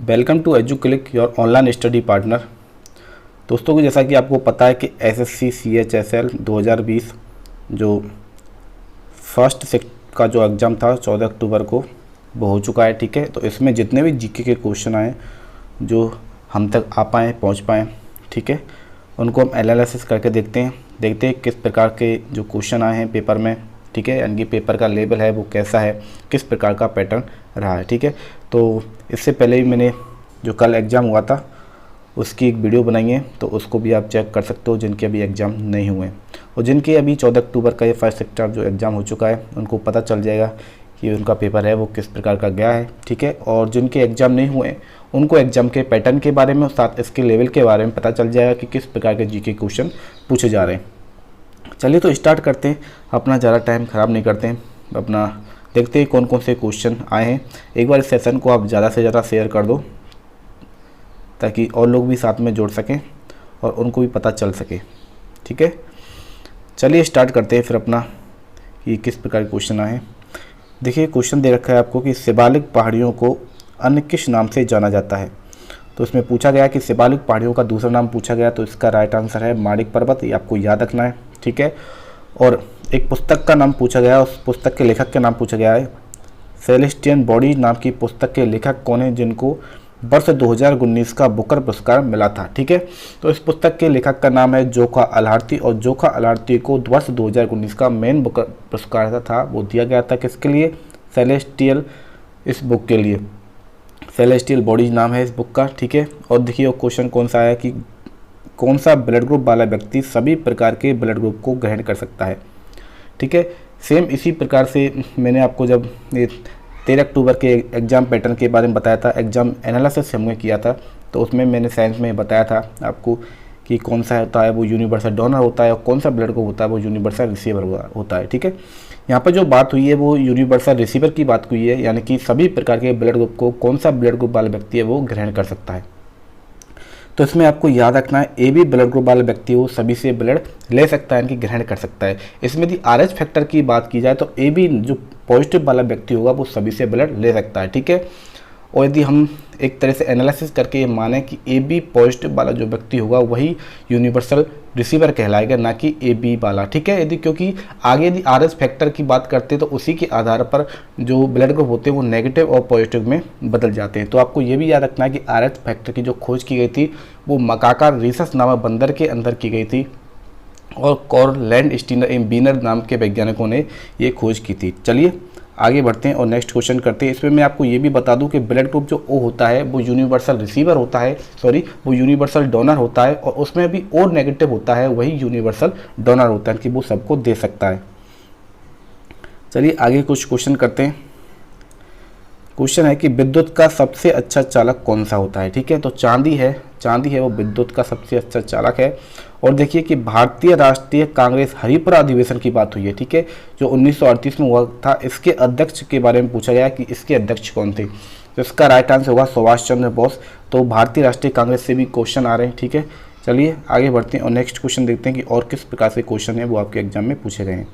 Welcome to Educlick your online study partner. दोस्तों को जैसा कि आपको पता है कि एसएससी CHSL 2020 जो फर्स्ट सेक्ट का जो एग्ज़ाम था 14 अक्टूबर को वो हो चुका है। ठीक है, तो इसमें जितने भी जीके के क्वेश्चन आए जो हम तक आ पाएँ पहुँच पाएँ, ठीक है, उनको हम एनालिसिस करके देखते हैं किस प्रकार के जो क्वेश्चन आए हैं पेपर में। ठीक है, यानी कि पेपर का लेवल है वो कैसा है, किस प्रकार का पैटर्न रहा है। ठीक है, तो इससे पहले भी मैंने जो कल एग्ज़ाम हुआ था उसकी एक वीडियो बनाई है, तो उसको भी आप चेक कर सकते हो जिनके अभी एग्ज़ाम नहीं हुए। और जिनके अभी 14 अक्टूबर का ये फर्स्ट सेक्टर जो एग्ज़ाम हो चुका है उनको पता चल जाएगा कि उनका पेपर है वो किस प्रकार का गया है। ठीक है, और जिनके एग्ज़ाम नहीं हुए उनको एग्ज़ाम के पैटर्न के बारे में और साथ इसके लेवल के बारे में पता चल जाएगा कि किस प्रकार के जीके क्वेश्चन पूछे जा रहे हैं। चलिए तो स्टार्ट करते हैं, अपना ज़्यादा टाइम ख़राब नहीं करते हैं, अपना देखते हैं कौन कौन से क्वेश्चन आए हैं। एक बार इस सेशन को आप ज़्यादा से ज़्यादा शेयर कर दो ताकि और लोग भी साथ में जुड़ सकें और उनको भी पता चल सके। ठीक है, चलिए स्टार्ट करते हैं फिर अपना कि किस प्रकार के क्वेश्चन आए हैं। देखिए क्वेश्चन दे रखा है आपको कि शिवालिक पहाड़ियों को अन्य किस नाम से जाना जाता है। तो इसमें पूछा गया कि शिवालिक पहाड़ियों का दूसरा नाम पूछा गया, तो इसका राइट आंसर है माणिक पर्वत। ये आपको याद रखना है। ठीक है, और एक पुस्तक का नाम पूछा गया, उस पुस्तक के लेखक का नाम पूछा गया है। सेलेस्टियन बॉडी नाम की पुस्तक के लेखक कौन है जिनको वर्ष 2019 का बुकर पुरस्कार मिला था। ठीक है, तो इस पुस्तक के लेखक का नाम है जोखा अल्हार्ती, और जोखा अल्हार्ती को वर्ष 2019 का मेन बुकर पुरस्कार था वो दिया गया था किसके लिए, सेलेस्टियल, इस बुक के लिए। सेलेस्टियल बॉडीज नाम है इस बुक का। ठीक है, और देखिए क्वेश्चन कौन सा है कि कौन सा ब्लड ग्रुप वाला व्यक्ति सभी प्रकार के ब्लड ग्रुप को ग्रहण कर सकता है। ठीक है, सेम इसी प्रकार से मैंने आपको जब ये 13 अक्टूबर के एग्ज़ाम पैटर्न के बारे में बताया था, एग्ज़ाम एनालिसिस हमने किया था, तो उसमें मैंने साइंस में बताया था आपको कि कौन सा होता है वो यूनिवर्सल डोनर होता है और कौन सा ब्लड ग्रुप होता है वो यूनिवर्सल रिसीवर होता है। ठीक है, यहाँ पर जो बात हुई है वो यूनिवर्सल रिसीवर की बात हुई है, यानी कि सभी प्रकार के ब्लड ग्रुप को कौन सा ब्लड ग्रुप वाला व्यक्ति है वो ग्रहण कर सकता है। तो इसमें आपको याद रखना है AB ब्लड ग्रुप वाला व्यक्ति वो सभी से ब्लड ले सकता है, यानी कि ग्रहण कर सकता है। इसमें यदि RH फैक्टर की बात की जाए तो AB जो पॉजिटिव वाला व्यक्ति होगा वो सभी से ब्लड ले सकता है। ठीक है, और यदि हम एक तरह से एनालिसिस करके ये माने कि AB पॉजिटिव वाला जो व्यक्ति होगा वही यूनिवर्सल रिसीवर कहलाएगा, ना कि AB वाला। ठीक है, यदि क्योंकि आगे यदि RH फैक्टर की बात करते हैं तो उसी के आधार पर जो ब्लड ग्रुप होते हैं वो नेगेटिव और पॉजिटिव में बदल जाते हैं। तो आपको ये भी याद रखना है कि RH फैक्टर की जो खोज की गई थी वो मकाका रीसस नामक बंदर के अंदर की गई थी और कॉरलैंड स्टीनर बीनर नाम के वैज्ञानिकों ने ये खोज की थी। चलिए आगे बढ़ते हैं और नेक्स्ट क्वेश्चन करते हैं। इसमें मैं आपको ये भी बता दूं कि ब्लड ग्रुप जो O होता है वो यूनिवर्सल रिसीवर होता है, वो यूनिवर्सल डोनर होता है, और उसमें भी O नेगेटिव होता है वही यूनिवर्सल डोनर होता है कि वो सबको दे सकता है। चलिए आगे कुछ क्वेश्चन करते हैं। क्वेश्चन है कि विद्युत का सबसे अच्छा चालक कौन सा होता है। ठीक है, तो चांदी है वो विद्युत का सबसे अच्छा चालक है। और देखिए कि भारतीय राष्ट्रीय कांग्रेस हरिपुरा अधिवेशन की बात हुई है। ठीक है, जो 1938 में हुआ था, इसके अध्यक्ष के बारे में पूछा गया कि इसके अध्यक्ष कौन थे। तो इसका राइट आंसर होगा सुभाष चंद्र बोस। तो भारतीय राष्ट्रीय कांग्रेस से भी क्वेश्चन आ रहे हैं। ठीक है, चलिए आगे बढ़ते हैं और नेक्स्ट क्वेश्चन देखते हैं कि और किस प्रकार से क्वेश्चन है वो आपके एग्जाम में पूछे गए हैं।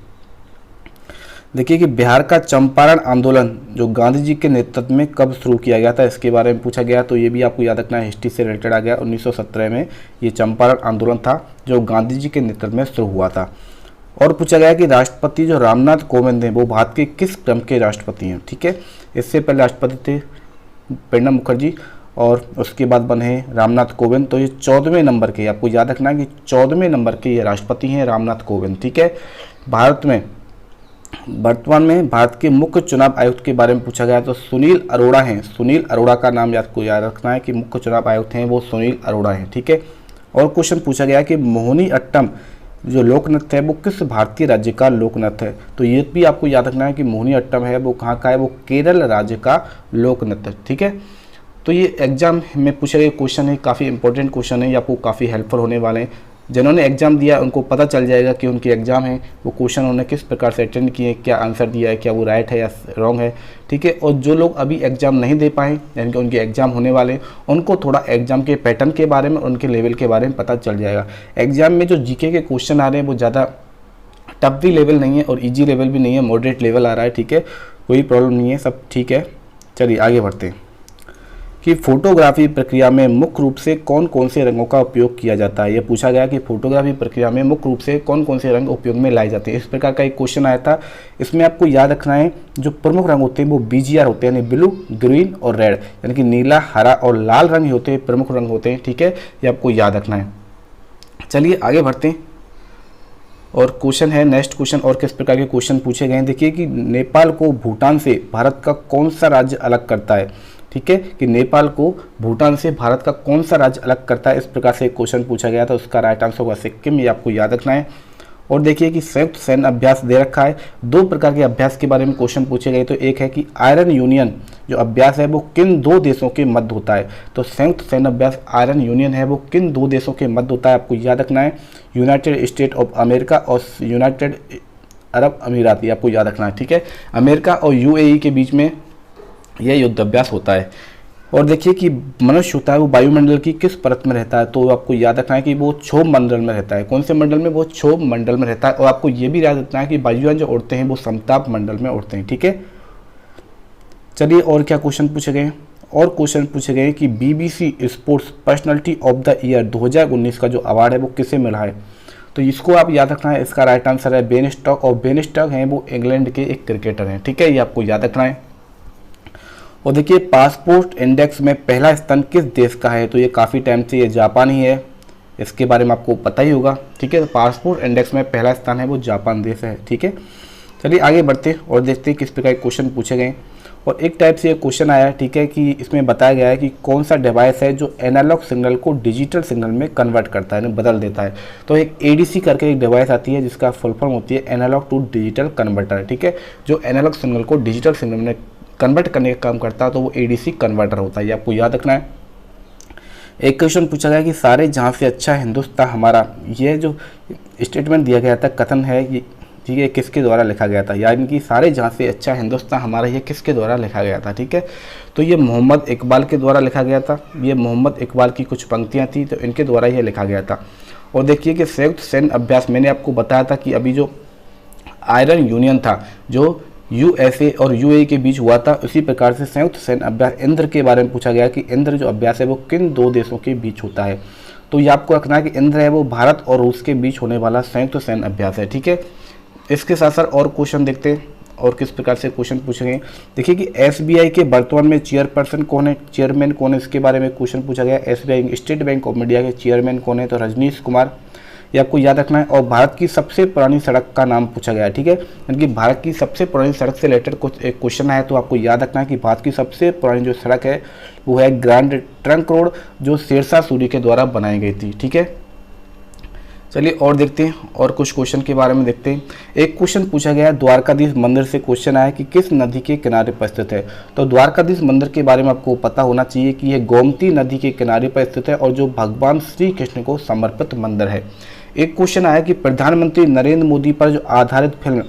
देखिए कि बिहार का चंपारण आंदोलन जो गांधी जी के नेतृत्व में कब शुरू किया गया था इसके बारे में पूछा गया। तो ये भी आपको याद रखना है, हिस्ट्री से रिलेटेड आ गया। 1917 में ये चंपारण आंदोलन था जो गांधी जी के नेतृत्व में शुरू हुआ था। और पूछा गया कि राष्ट्रपति जो रामनाथ कोविंद हैं वो भारत के किस क्रम के राष्ट्रपति हैं। ठीक है, इससे पहले राष्ट्रपति थे प्रणब मुखर्जी और उसके बाद बने हैं रामनाथ कोविंद। तो ये 14वें नंबर के, आपको याद रखना है कि 14वें नंबर के ये राष्ट्रपति हैं रामनाथ कोविंद। ठीक है, भारत में वर्तमान में भारत के मुख्य चुनाव आयुक्त के बारे में पूछा गया तो सुनील अरोड़ा हैं। सुनील अरोड़ा का नाम आपको याद रखना है कि मुख्य चुनाव आयुक्त हैं वो सुनील अरोड़ा हैं। ठीक है, और क्वेश्चन पूछा गया कि मोहिनी अट्टम जो लोक नृत्य है वो किस भारतीय राज्य का लोक नृत्य है। तो ये भी आपको याद रखना है कि मोहिनी अट्टम है वो कहाँ का है, वो केरल राज्य का लोक नृत्य। ठीक है, तो ये एग्जाम में पूछे गए क्वेश्चन है, काफ़ी इंपॉर्टेंट क्वेश्चन है, ये आपको काफ़ी हेल्पफुल होने वाले हैं। जिन्होंने एग्ज़ाम दिया उनको पता चल जाएगा कि उनके एग्ज़ाम है वो क्वेश्चन उन्होंने किस प्रकार से अटेंड किए, क्या आंसर दिया है, क्या वो राइट है या रॉन्ग है। ठीक है, और जो लोग अभी एग्ज़ाम नहीं दे पाए यानी कि उनके एग्ज़ाम होने वाले, उनको थोड़ा एग्ज़ाम के पैटर्न के बारे में, उनके लेवल के बारे में पता चल जाएगा। एग्ज़ाम में जो जीके के क्वेश्चन आ रहे हैं वो ज़्यादा टफ भी लेवल नहीं है और ईजी लेवल भी नहीं है, मॉडरेट लेवल आ रहा है। ठीक है, कोई प्रॉब्लम नहीं है, सब ठीक है। चलिए आगे बढ़ते हैं। कि फोटोग्राफी प्रक्रिया में मुख्य रूप से कौन कौन से रंगों का उपयोग किया जाता है। ये पूछा गया कि फोटोग्राफी प्रक्रिया में मुख्य रूप से कौन कौन से रंग उपयोग में लाए जाते हैं। इस प्रकार का एक क्वेश्चन आया था। इसमें आपको याद रखना है जो प्रमुख रंग होते हैं वो BGR होते हैं, यानी ब्लू, ग्रीन और रेड, यानी कि नीला, हरा और लाल रंग होते हैं, प्रमुख रंग होते हैं। ठीक है, ये आपको याद रखना है। चलिए आगे बढ़ते हैं और क्वेश्चन है नेक्स्ट क्वेश्चन। और किस प्रकार के क्वेश्चन पूछे गए हैं, देखिए कि नेपाल को भूटान से भारत का कौन सा राज्य अलग करता है। ठीक है, कि नेपाल को भूटान से भारत का कौन सा राज्य अलग करता है, इस प्रकार से एक क्वेश्चन पूछा गया था। उसका राइट आंसर होगा सिक्किम, ये आपको याद रखना है। और देखिए कि संयुक्त सैन्य अभ्यास दे रखा है। दो प्रकार के अभ्यास के बारे में क्वेश्चन पूछे गए। तो एक है कि आयरन यूनियन जो अभ्यास है वो किन दो देशों के मध्य होता है। तो संयुक्त सैन्य अभ्यास आयरन यूनियन है वो किन दो देशों के मध्य होता है, आपको याद रखना है। यूनाइटेड स्टेट ऑफ अमेरिका और यूनाइटेड अरब अमीरात, ये आपको याद रखना है। ठीक है, अमेरिका और UAE के बीच में यह युद्धाभ्यास होता है। और देखिए कि मनुष्य होता है वो वायुमंडल की किस परत में रहता है। तो आपको याद रखना है कि वो क्षोभ मंडल में रहता है। कौन से मंडल में, वो क्षोभ मंडल में रहता है। और आपको ये भी याद रखना है कि वायुयान जो उड़ते हैं वो समताप मंडल में उड़ते हैं। ठीक है, चलिए और क्या क्वेश्चन पूछे गए। और क्वेश्चन पूछे गए कि BBC sports personality of the year 2019 का जो अवार्ड है वो किसे मिला है। तो इसको आप याद रखना है। इसका राइट आंसर है बेन स्टोक्स। और बेन स्टोक्स हैं वो इंग्लैंड के एक क्रिकेटर हैं। ठीक है, ये आपको याद रखना है। और देखिए पासपोर्ट इंडेक्स में पहला स्थान किस देश का है। तो ये काफ़ी टाइम से ये जापान ही है, इसके बारे में आपको पता ही होगा। ठीक है, तो पासपोर्ट इंडेक्स में पहला स्थान है वो जापान देश है। ठीक है, चलिए आगे बढ़ते हैं और देखते हैं किस प्रकार के क्वेश्चन पूछे गए। और एक टाइप से ये क्वेश्चन आया, ठीक है, कि इसमें बताया गया है कि कौन सा डिवाइस है जो एनालॉग सिग्नल को डिजिटल सिग्नल में कन्वर्ट करता है, बदल देता है। तो एक ADC करके एक डिवाइस आती है जिसका फुल फॉर्म होती है एनालॉग टू डिजिटल कन्वर्टर। ठीक है, जो एनालॉग सिग्नल को डिजिटल सिग्नल में कन्वर्ट करने का काम करता है तो वो ADC कन्वर्टर होता है। ये आपको याद रखना है। एक क्वेश्चन पूछा गया कि सारे जहाँ से अच्छा हिंदुस्तान हमारा, ये जो स्टेटमेंट दिया गया था, कथन है ये, ठीक है, किसके द्वारा लिखा गया था। यानी कि सारे जहाँ से अच्छा हिंदुस्तान हमारा, ये किसके द्वारा लिखा गया था। ठीक है, तो ये मोहम्मद इकबाल के द्वारा लिखा गया था। ये मोहम्मद इकबाल की कुछ पंक्तियाँ थी तो इनके द्वारा ये लिखा गया था। और देखिए कि संयुक्त सैन्य अभ्यास, मैंने आपको बताया था कि अभी जो आयरन यूनियन था जो USA और UAE के बीच हुआ था, उसी प्रकार से संयुक्त सैन्य अभ्यास इंद्र के बारे में पूछा गया कि इंद्र जो अभ्यास है वो किन दो देशों के बीच होता है। तो ये आपको रखना है कि इंद्र है वो भारत और रूस के बीच होने वाला संयुक्त सैन्य अभ्यास है। ठीक है, इसके साथ साथ और क्वेश्चन देखते हैं और किस प्रकार से क्वेश्चन पूछे गए। देखिए कि SBI के वर्तमान में चेयरपर्सन कौन है, चेयरमैन कौन है, इसके बारे में क्वेश्चन पूछा गया। SBI state bank of India के चेयरमैन कौन है, तो रजनीश कुमार, ये आपको याद रखना है। और भारत की सबसे पुरानी सड़क का नाम पूछा गया है। ठीक है, यानी कि भारत की सबसे पुरानी सड़क से रिलेटेड कुछ एक क्वेश्चन है, तो आपको याद रखना है कि भारत की सबसे पुरानी जो सड़क है वो है ग्रैंड ट्रंक रोड, जो शेरशाह सूरी के द्वारा बनाई गई थी। ठीक है, चलिए और देखते हैं और कुछ क्वेश्चन के बारे में देखते हैं। एक क्वेश्चन पूछा गया है द्वारकाधीश मंदिर से, क्वेश्चन आया कि किस नदी के किनारे पर स्थित है। तो द्वारकाधीश मंदिर के बारे में आपको पता होना चाहिए कि यह गोमती नदी के किनारे पर स्थित है और जो भगवान श्री कृष्ण को समर्पित मंदिर है। एक क्वेश्चन आया कि प्रधानमंत्री नरेंद्र मोदी पर जो आधारित फिल्म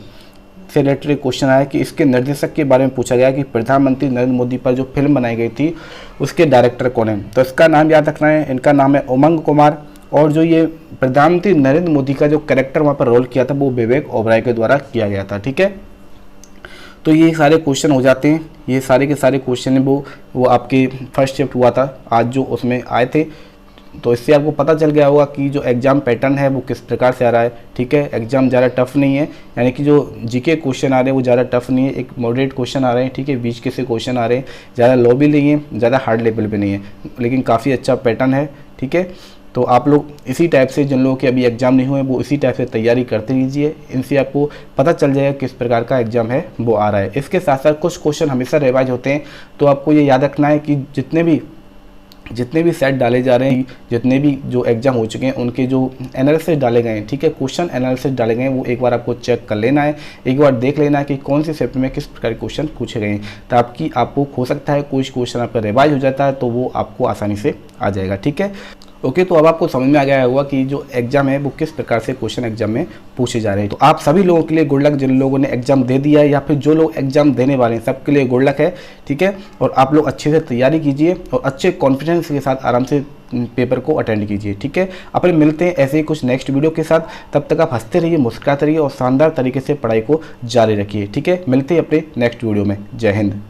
से रिलेटेड क्वेश्चन आया कि इसके निर्देशक के बारे में पूछा गया कि प्रधानमंत्री नरेंद्र मोदी पर जो फिल्म बनाई गई थी उसके डायरेक्टर कौन है। तो इसका नाम याद रखना है, इनका नाम है उमंग कुमार। और जो ये प्रधानमंत्री नरेंद्र मोदी का जो कैरेक्टर वहाँ पर रोल किया था वो विवेक ओबराय के द्वारा किया गया था। ठीक है, तो ये सारे क्वेश्चन हो जाते हैं। ये सारे के सारे क्वेश्चन वो आपके फर्स्ट शिफ्ट हुआ था आज जो उसमें आए थे। तो इससे आपको पता चल गया होगा कि जो एग्ज़ाम पैटर्न है वो किस प्रकार से आ रहा है। ठीक है, एग्ज़ाम ज़्यादा टफ नहीं है, यानी कि जो जीके क्वेश्चन आ रहे हैं वो ज़्यादा टफ नहीं है, एक मॉडरेट क्वेश्चन आ रहे हैं। ठीक है, बीच के से क्वेश्चन आ रहे हैं, ज़्यादा लो भी नहीं है, ज़्यादा हार्ड लेवल पे नहीं है, लेकिन काफ़ी अच्छा पैटर्न है। ठीक है, तो आप लोग इसी टाइप से, जिन लोगों के अभी एग्ज़ाम नहीं हुए वो इसी टाइप से तैयारी करते रहिए। इनसे आपको पता चल जाएगा किस प्रकार का एग्ज़ाम है वो आ रहा है। इसके साथ साथ कुछ क्वेश्चन हमेशा रिवाइज होते हैं, तो आपको ये याद रखना है कि जितने भी सेट डाले जा रहे हैं, जितने भी जो एग्जाम हो चुके हैं उनके जो एनालिसिस डाले गए हैं, ठीक है, क्वेश्चन एनालिसिस डाले गए हैं, वो एक बार आपको चेक कर लेना है, एक बार देख लेना है कि कौन से सेट में किस प्रकार के क्वेश्चन पूछे गए हैं। तो आपको हो सकता है कुछ क्वेश्चन आपका रिवाइज हो जाता है तो वो आपको आसानी से आ जाएगा। ठीक है, ओके, तो अब आपको समझ में आ गया होगा कि जो एग्जाम है वो किस प्रकार से क्वेश्चन एग्जाम में पूछे जा रहे हैं। तो आप सभी लोगों के लिए गुड लक, जिन लोगों ने एग्जाम दे दिया है या फिर जो लोग एग्जाम देने वाले हैं सबके लिए गुड लक है। ठीक है, और आप लोग अच्छे से तैयारी कीजिए और अच्छे कॉन्फिडेंस के साथ आराम से पेपर को अटेंड कीजिए। ठीक है, अपन मिलते हैं ऐसे ही कुछ नेक्स्ट वीडियो के साथ, तब तक आप हंसते रहिए, मुस्कुराते रहिए और शानदार तरीके से पढ़ाई को जारी रखिए। ठीक है, मिलते हैं अपने नेक्स्ट वीडियो में। जय हिंद।